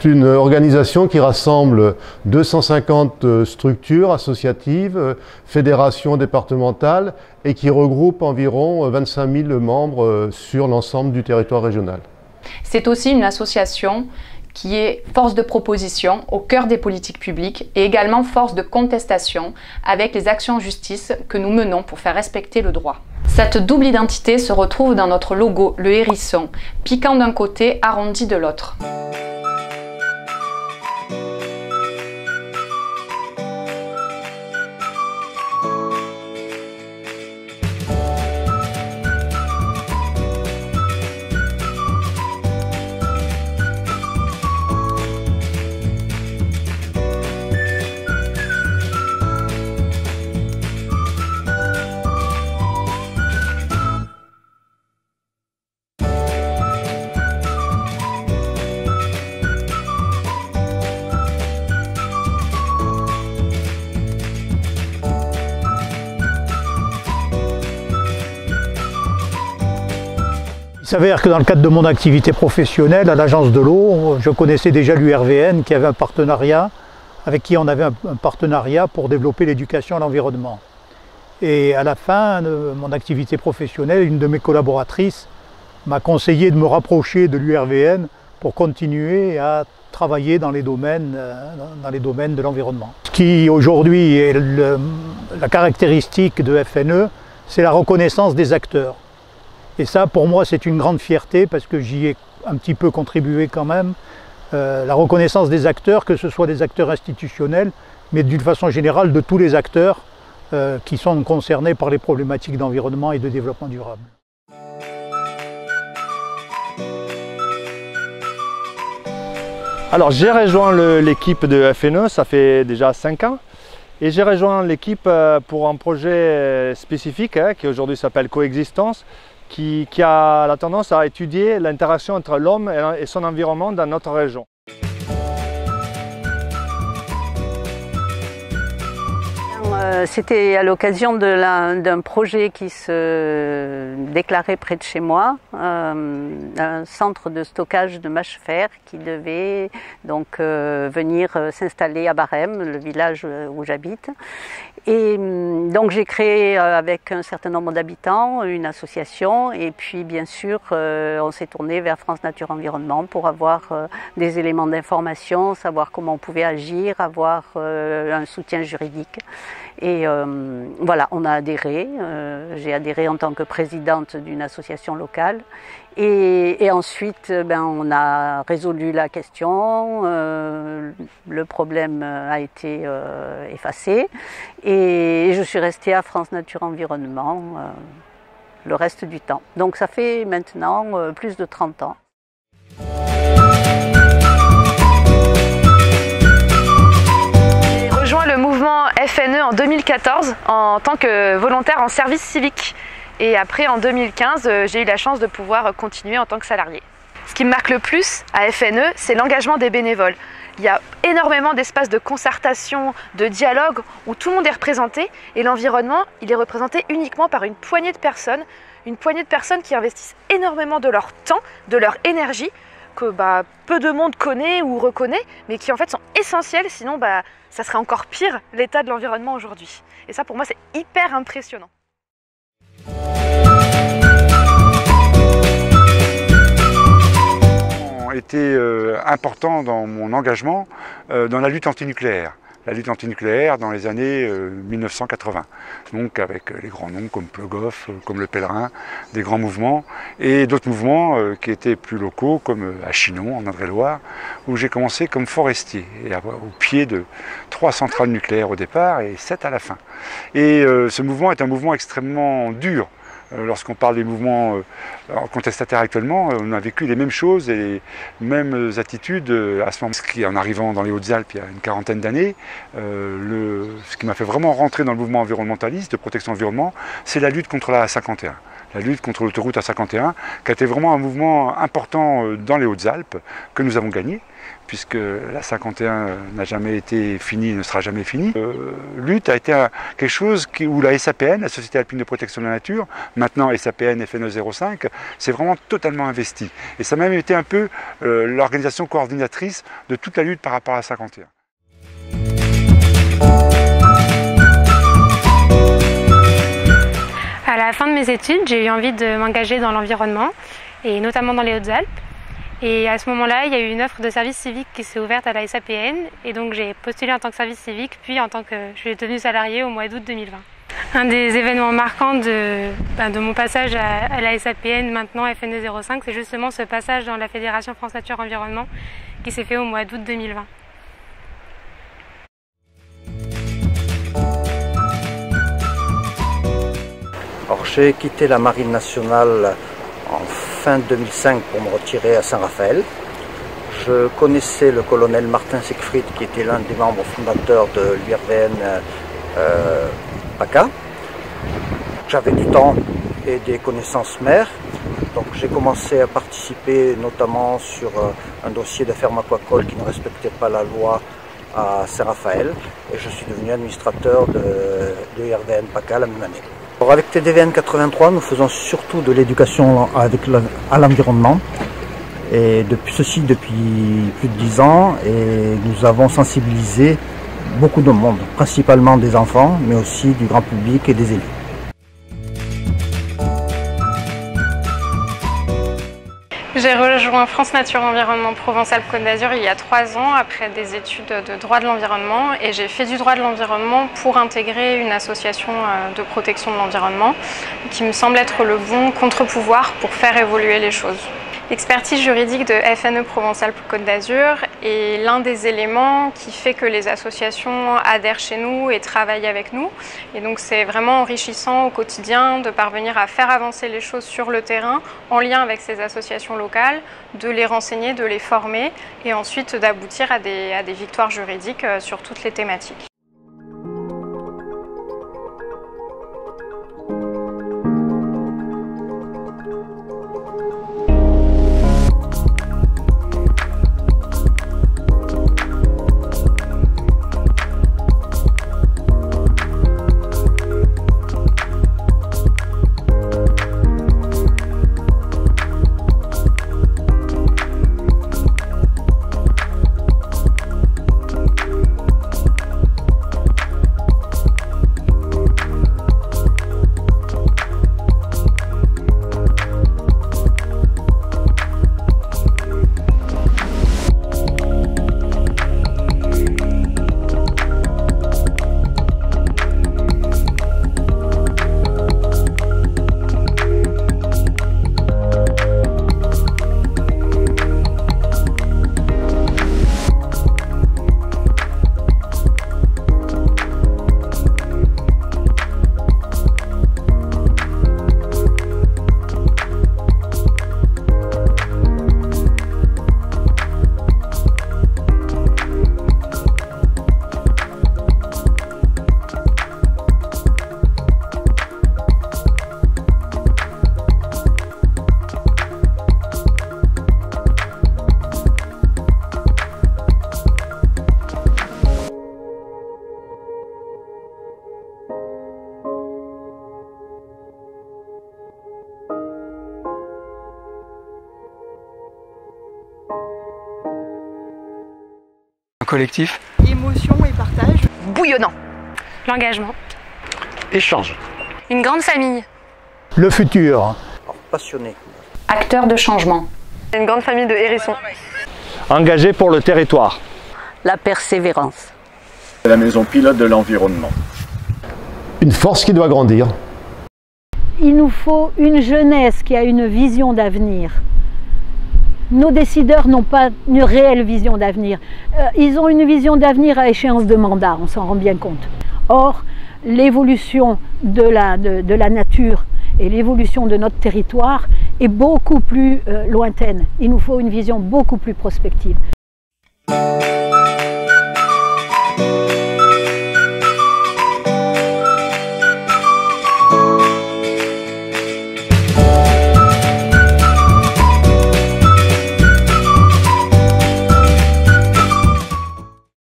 une organisation qui rassemble 250 structures associatives, fédérations départementales et qui regroupe environ 25 000 membres sur l'ensemble du territoire régional. C'est aussi une association qui est force de proposition au cœur des politiques publiques et également force de contestation avec les actions en justice que nous menons pour faire respecter le droit. Cette double identité se retrouve dans notre logo, le hérisson, piquant d'un côté, arrondi de l'autre. Il s'avère que dans le cadre de mon activité professionnelle à l'agence de l'eau, je connaissais déjà l'URVN qui avait un partenariat, avec qui on avait un partenariat pour développer l'éducation à l'environnement. Et à la fin de mon activité professionnelle, une de mes collaboratrices m'a conseillé de me rapprocher de l'URVN pour continuer à travailler dans les domaines de l'environnement. Ce qui aujourd'hui est la caractéristique de FNE, c'est la reconnaissance des acteurs. Et ça, pour moi, c'est une grande fierté parce que j'y ai un petit peu contribué quand même. La reconnaissance des acteurs, que ce soit des acteurs institutionnels, mais d'une façon générale de tous les acteurs qui sont concernés par les problématiques d'environnement et de développement durable. Alors j'ai rejoint l'équipe de FNE, ça fait déjà 5 ans. Et j'ai rejoint l'équipe pour un projet spécifique qui aujourd'hui s'appelle Coexistence, qui a la tendance à étudier l'interaction entre l'homme et son environnement dans notre région. C'était à l'occasion d'un projet qui se déclarait près de chez moi, un centre de stockage de mâches fer qui devait donc venir s'installer à Barème, le village où j'habite. Et donc j'ai créé avec un certain nombre d'habitants une association et puis bien sûr on s'est tourné vers France Nature Environnement pour avoir des éléments d'information, savoir comment on pouvait agir, avoir un soutien juridique. Et voilà, on a adhéré, j'ai adhéré en tant que présidente d'une association locale et ensuite on a résolu la question, le problème a été effacé et je suis restée à France Nature Environnement le reste du temps. Donc ça fait maintenant plus de 30 ans. Le mouvement FNE en 2014 en tant que volontaire en service civique et après en 2015 j'ai eu la chance de pouvoir continuer en tant que salarié. Ce qui me marque le plus à FNE, c'est l'engagement des bénévoles. Il y a énormément d'espaces de concertation, de dialogue où tout le monde est représenté et l'environnement il est représenté uniquement par une poignée de personnes qui investissent énormément de leur temps, de leur énergie que peu de monde connaît ou reconnaît, mais qui en fait sont essentiels, sinon ça serait encore pire l'état de l'environnement aujourd'hui. Et ça pour moi c'est hyper impressionnant. Ont été importants dans mon engagement dans la lutte antinucléaire. La lutte antinucléaire dans les années 1980, donc avec les grands noms comme Plogoff, comme Le Pèlerin, des grands mouvements, et d'autres mouvements qui étaient plus locaux, comme à Chinon, en Indre-et-Loire, où j'ai commencé comme forestier, et au pied de 3 centrales nucléaires au départ et 7 à la fin. Et ce mouvement est un mouvement extrêmement dur. Lorsqu'on parle des mouvements contestataires actuellement, on a vécu les mêmes choses et les mêmes attitudes à ce moment. En arrivant dans les Hautes-Alpes il y a une quarantaine d'années, ce qui m'a fait vraiment rentrer dans le mouvement environnementaliste de protection de l'environnement, c'est la lutte contre la A51. La lutte contre l'autoroute A51, qui a été vraiment un mouvement important dans les Hautes-Alpes, que nous avons gagné, puisque la 51 n'a jamais été finie et ne sera jamais finie. Lutte a été quelque chose où la SAPN, la Société Alpine de Protection de la Nature, maintenant SAPN FNE 05, s'est vraiment totalement investie. Et ça a même été un peu l'organisation coordinatrice de toute la lutte par rapport à la 51. À la fin de mes études, j'ai eu envie de m'engager dans l'environnement, et notamment dans les Hautes-Alpes. Et à ce moment-là, il y a eu une offre de service civique qui s'est ouverte à la SAPN, et donc j'ai postulé en tant que service civique, puis en tant que je suis devenue salariée au mois d'août 2020. Un des événements marquants de mon passage à la SAPN, maintenant FNE 05, c'est justement ce passage dans la Fédération France Nature Environnement qui s'est fait au mois d'août 2020. Alors, j'ai quitté la Marine nationale en fin 2005 pour me retirer à Saint-Raphaël. Je connaissais le colonel Martin Siegfried qui était l'un des membres fondateurs de l'URVN PACA. J'avais du temps et des connaissances mères, donc j'ai commencé à participer notamment sur un dossier de ferme aquacole qui ne respectait pas la loi à Saint-Raphaël, et je suis devenu administrateur de l'URVN PACA la même année. Alors avec TDVN 83, nous faisons surtout de l'éducation à l'environnement, et depuis plus de 10 ans, et nous avons sensibilisé beaucoup de monde, principalement des enfants, mais aussi du grand public et des élus. J'ai rejoint France Nature Environnement Provence-Alpes-Côte d'Azur il y a 3 ans après des études de droit de l'environnement, et j'ai fait du droit de l'environnement pour intégrer une association de protection de l'environnement qui me semble être le bon contre-pouvoir pour faire évoluer les choses. L'expertise juridique de FNE Provence-Alpes-Côte d'Azur est l'un des éléments qui fait que les associations adhèrent chez nous et travaillent avec nous. Et donc c'est vraiment enrichissant au quotidien de parvenir à faire avancer les choses sur le terrain en lien avec ces associations locales, de les renseigner, de les former et ensuite d'aboutir à des victoires juridiques sur toutes les thématiques. Collectif. Émotion et partage. Bouillonnant. L'engagement. Échange. Une grande famille. Le futur. Alors, passionné. Acteur de changement. Une grande famille de hérissons. Engagé pour le territoire. La persévérance. La maison pilote de l'environnement. Une force qui doit grandir. Il nous faut une jeunesse qui a une vision d'avenir. Nos décideurs n'ont pas une réelle vision d'avenir. Ils ont une vision d'avenir à échéance de mandat, on s'en rend bien compte. Or, l'évolution de la nature et l'évolution de notre territoire est beaucoup plus lointaine. Il nous faut une vision beaucoup plus prospective.